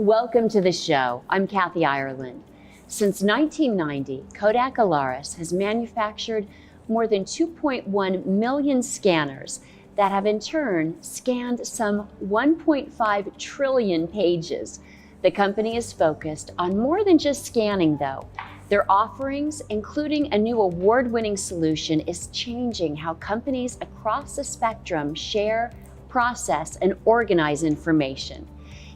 Welcome to the show. I'm Kathy Ireland. Since 1990, Kodak Alaris has manufactured more than 2.1 million scanners that have in turn scanned some 1.5 trillion pages. The company is focused on more than just scanning, though. Their offerings, including a new award-winning solution, is changing how companies across the spectrum share, process, and organize information.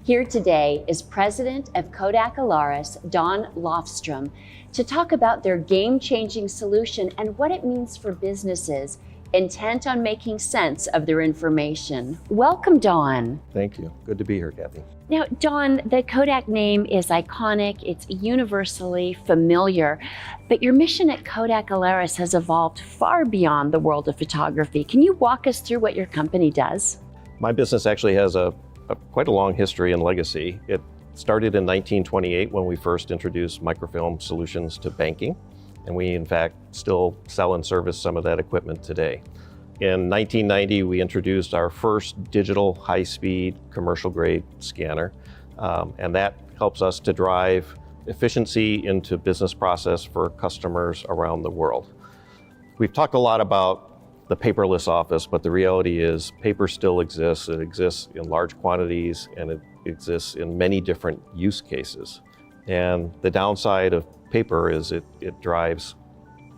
Here today is President of Kodak Alaris, Don Lofstrom, to talk about their game-changing solution and what it means for businesses intent on making sense of their information. Welcome, Don. Thank you. Good to be here, Kathy. Now, Don, the Kodak name is iconic. It's universally familiar, but your mission at Kodak Alaris has evolved far beyond the world of photography. Can you walk us through what your company does? My business actually has quite a long history and legacy. It started in 1928 when we first introduced microfilm solutions to banking, and we in fact still sell and service some of that equipment today. In 1990, we introduced our first digital high-speed commercial grade scanner, and that helps us to drive efficiency into business process for customers around the world. We've talked a lot about the paperless office, but the reality is paper still exists. It exists in large quantities and it exists in many different use cases. And the downside of paper is it drives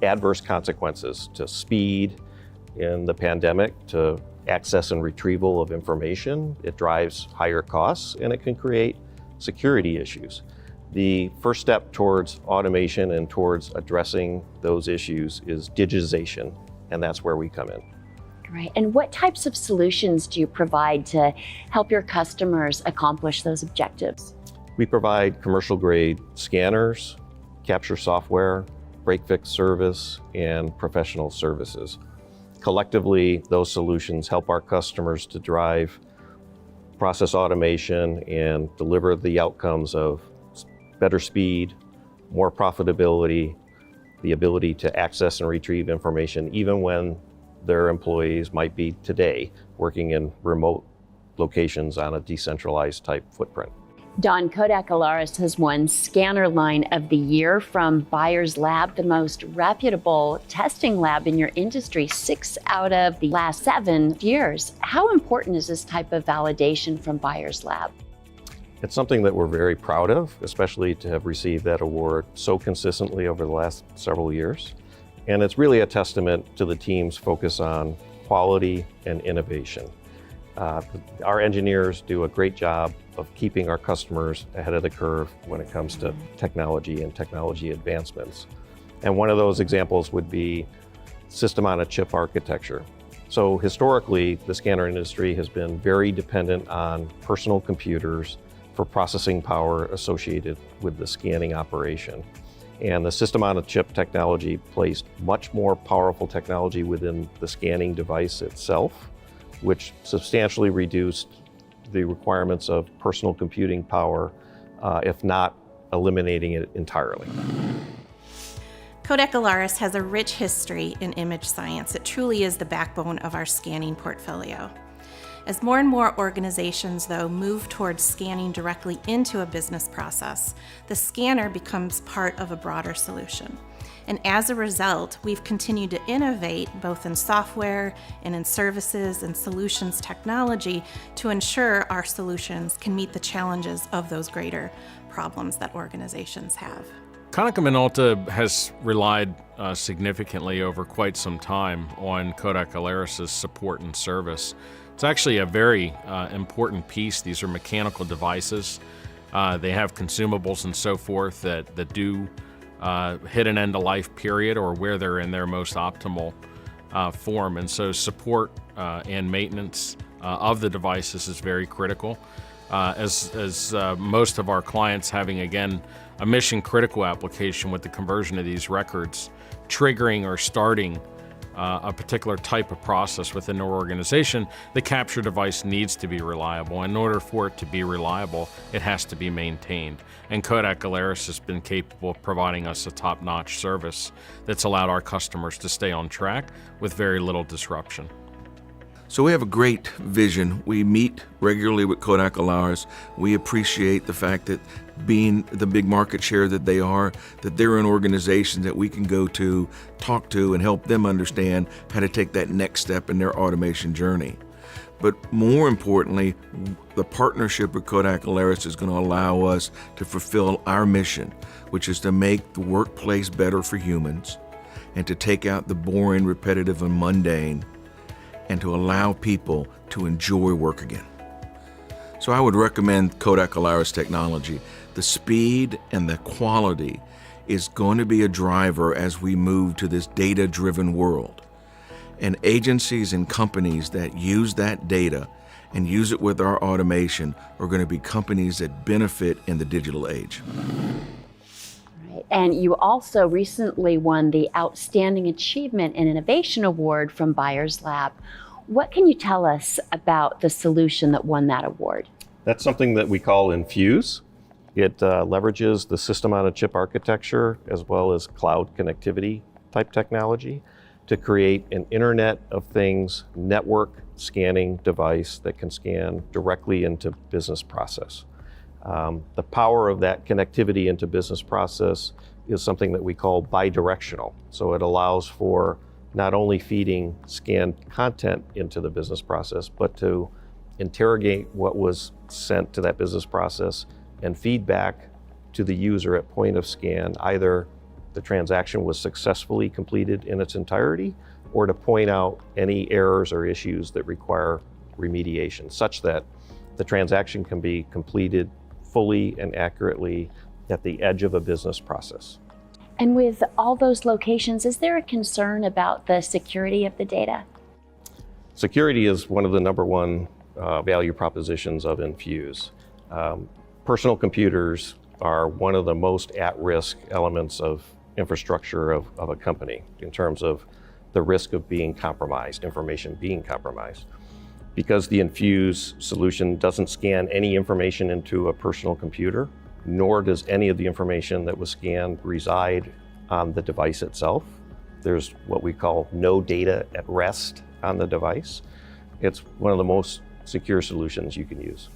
adverse consequences to speed in the pandemic, to access and retrieval of information. It drives higher costs and it can create security issues. The first step towards automation and towards addressing those issues is digitization. And that's where we come in. Right. And what types of solutions do you provide to help your customers accomplish those objectives? We provide commercial grade scanners, capture software, break fix service, and professional services. Collectively, those solutions help our customers to drive process automation and deliver the outcomes of better speed, more profitability, the ability to access and retrieve information even when their employees might be today working in remote locations on a decentralized type footprint. Don, Kodak Alaris has won Scanner Line of the Year from Buyers Lab, the most reputable testing lab in your industry, 6 out of the last 7 years. How important is this type of validation from Buyers Lab? It's something that we're very proud of, especially to have received that award so consistently over the last several years. And it's really a testament to the team's focus on quality and innovation. Our engineers do a great job of keeping our customers ahead of the curve when it comes to technology and technology advancements. And one of those examples would be system-on-a-chip architecture. So historically, the scanner industry has been very dependent on personal computers for processing power associated with the scanning operation. And the system-on-a-chip technology placed much more powerful technology within the scanning device itself, which substantially reduced the requirements of personal computing power, if not eliminating it entirely. Kodak Alaris has a rich history in image science. It truly is the backbone of our scanning portfolio. As more and more organizations, though, move towards scanning directly into a business process, the scanner becomes part of a broader solution. And as a result, we've continued to innovate both in software and in services and solutions technology to ensure our solutions can meet the challenges of those greater problems that organizations have. Konica Minolta has relied significantly over quite some time on Kodak Alaris' support and service. It's actually a very important piece. These are mechanical devices. They have consumables and so forth that do hit an end-of-life period or where they're in their most optimal form. And so support and maintenance of the devices is very critical. As most of our clients having, again, a mission-critical application with the conversion of these records, triggering or starting a particular type of process within their organization, the capture device needs to be reliable. In order for it to be reliable, it has to be maintained. And Kodak Alaris has been capable of providing us a top-notch service that's allowed our customers to stay on track with very little disruption. So we have a great vision. We meet regularly with Kodak Alaris. We appreciate the fact that being the big market share that they are, that they're an organization that we can go to, talk to, and help them understand how to take that next step in their automation journey. But more importantly, the partnership with Kodak Alaris is going to allow us to fulfill our mission, which is to make the workplace better for humans and to take out the boring, repetitive, and mundane, and to allow people to enjoy work again. So I would recommend Kodak Alaris technology. The speed and the quality is going to be a driver as we move to this data-driven world. And agencies and companies that use that data and use it with our automation are going to be companies that benefit in the digital age. And you also recently won the Outstanding Achievement and Innovation Award from Buyers Lab. What can you tell us about the solution that won that award? That's something that we call Infuse. It leverages the system-on-a-chip architecture as well as cloud connectivity type technology to create an Internet of Things network scanning device that can scan directly into business process. The power of that connectivity into business process is something that we call bidirectional. So it allows for not only feeding scanned content into the business process, but to interrogate what was sent to that business process and feedback to the user at point of scan, either the transaction was successfully completed in its entirety, or to point out any errors or issues that require remediation, such that the transaction can be completed fully and accurately at the edge of a business process. And with all those locations, is there a concern about the security of the data? Security is one of the number one value propositions of Infuse. Personal computers are one of the most at-risk elements of infrastructure of a company in terms of the risk of being compromised, information being compromised. Because the Infuse solution doesn't scan any information into a personal computer, nor does any of the information that was scanned reside on the device itself. There's what we call no data at rest on the device. It's one of the most secure solutions you can use.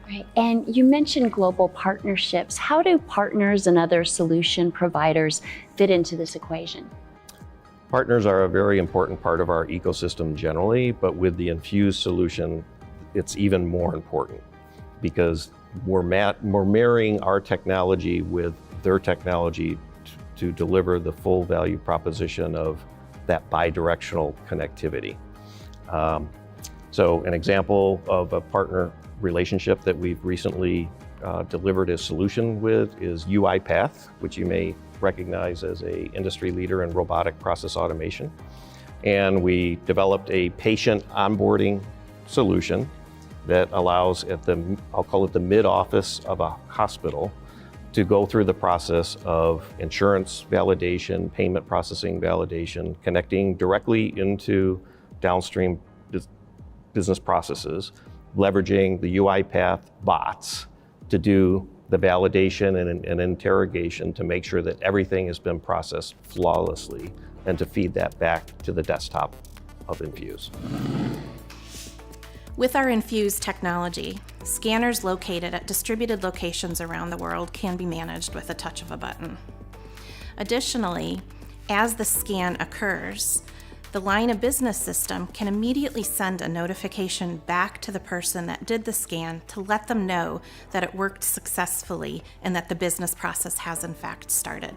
Right. And you mentioned global partnerships. How do partners and other solution providers fit into this equation? Partners are a very important part of our ecosystem generally, but with the Infuse solution, it's even more important because we're marrying our technology with their technology to deliver the full value proposition of that bidirectional connectivity. So an example of a partner relationship that we've recently delivered a solution with is UiPath, which you may recognize as an industry leader in robotic process automation. And we developed a patient onboarding solution that allows at the, I'll call it the mid-office of a hospital, to go through the process of insurance validation, payment processing validation, connecting directly into downstream business processes, leveraging the UiPath bots to do the validation and interrogation to make sure that everything has been processed flawlessly and to feed that back to the desktop of Infuse. With our Infuse technology, scanners located at distributed locations around the world can be managed with a touch of a button. Additionally, as the scan occurs, the line of business system can immediately send a notification back to the person that did the scan to let them know that it worked successfully and that the business process has in fact started.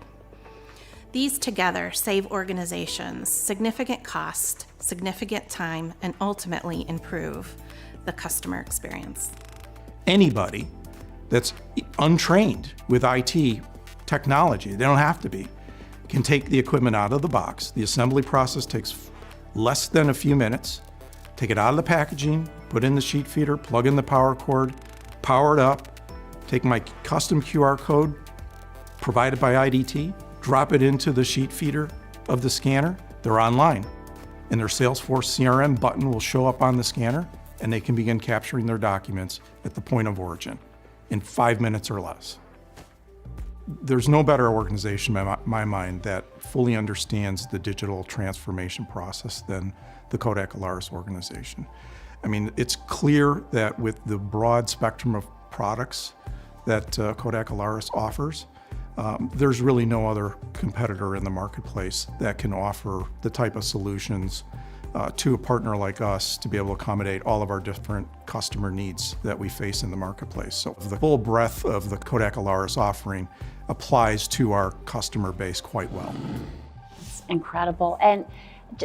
These together save organizations significant cost, significant time, and ultimately improve the customer experience. Anybody that's untrained with IT technology, they don't have to be, can take the equipment out of the box. The assembly process takes less than a few minutes. Take it out of the packaging, put in the sheet feeder, plug in the power cord, power it up, take my custom QR code provided by IDT, drop it into the sheet feeder of the scanner. They're online, and their Salesforce CRM button will show up on the scanner, and they can begin capturing their documents at the point of origin in 5 minutes or less. there's no better organization in my mind that fully understands the digital transformation process than the Kodak Alaris organization. I mean, it's clear that with the broad spectrum of products that Kodak Alaris offers, there's really no other competitor in the marketplace that can offer the type of solutions to a partner like us to be able to accommodate all of our different customer needs that we face in the marketplace. So the full breadth of the Kodak Alaris offering applies to our customer base quite well. It's incredible. And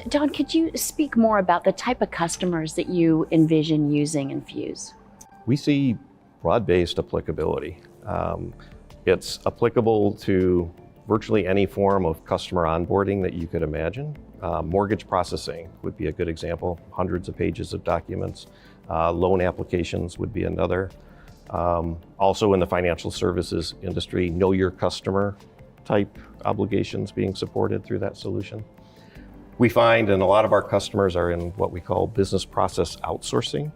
Don, could you speak more about the type of customers that you envision using Infuse? We see broad-based applicability. It's applicable to virtually any form of customer onboarding that you could imagine. Mortgage processing would be a good example, hundreds of pages of documents. Loan applications would be another. Also in the financial services industry, know your customer type obligations being supported through that solution. We find, and a lot of our customers are in what we call business process outsourcing,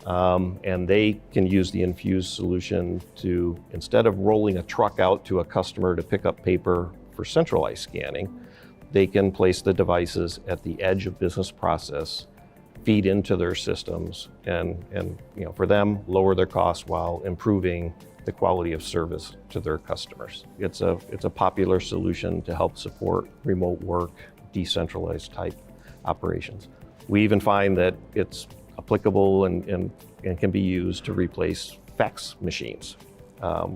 and they can use the Infuse solution to, instead of rolling a truck out to a customer to pick up paper for centralized scanning, they can place the devices at the edge of business process, feed into their systems, and for them, lower their costs while improving the quality of service to their customers. It's a popular solution to help support remote work, decentralized type operations. We even find that it's applicable and can be used to replace fax machines,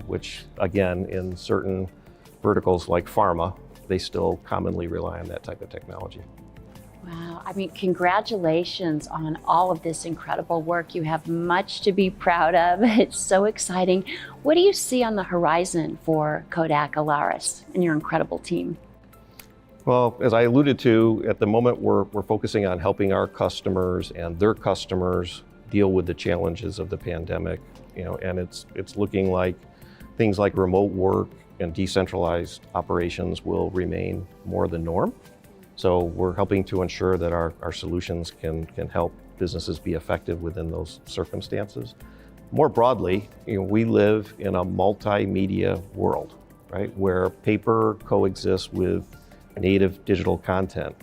which again, in certain verticals like pharma, they still commonly rely on that type of technology. Wow, I mean, congratulations on all of this incredible work. You have much to be proud of. It's so exciting. What do you see on the horizon for Kodak Alaris and your incredible team? Well, as I alluded to, at the moment we're focusing on helping our customers and their customers deal with the challenges of the pandemic, and it's looking like things like remote work and decentralized operations will remain more the norm. So we're helping to ensure that our solutions can help businesses be effective within those circumstances. More broadly, we live in a multimedia world, right, where paper coexists with native digital content.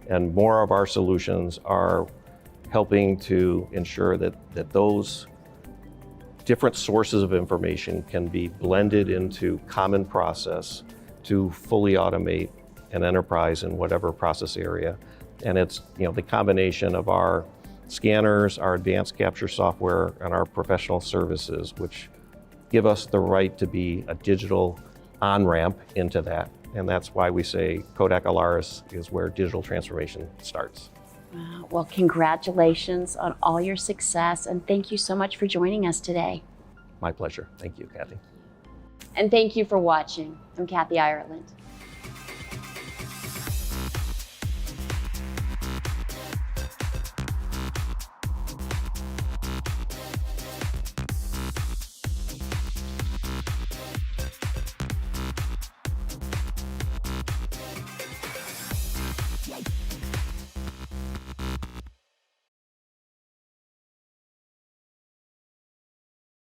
And more of our solutions are helping to ensure that those different sources of information can be blended into common process to fully automate an enterprise in whatever process area. And it's the combination of our scanners, our advanced capture software, and our professional services, which give us the right to be a digital on-ramp into that. And that's why we say Kodak Alaris is where digital transformation starts. Wow. Well, congratulations on all your success, and thank you so much for joining us today. My pleasure. Thank you, Kathy. And thank you for watching. I'm Kathy Ireland.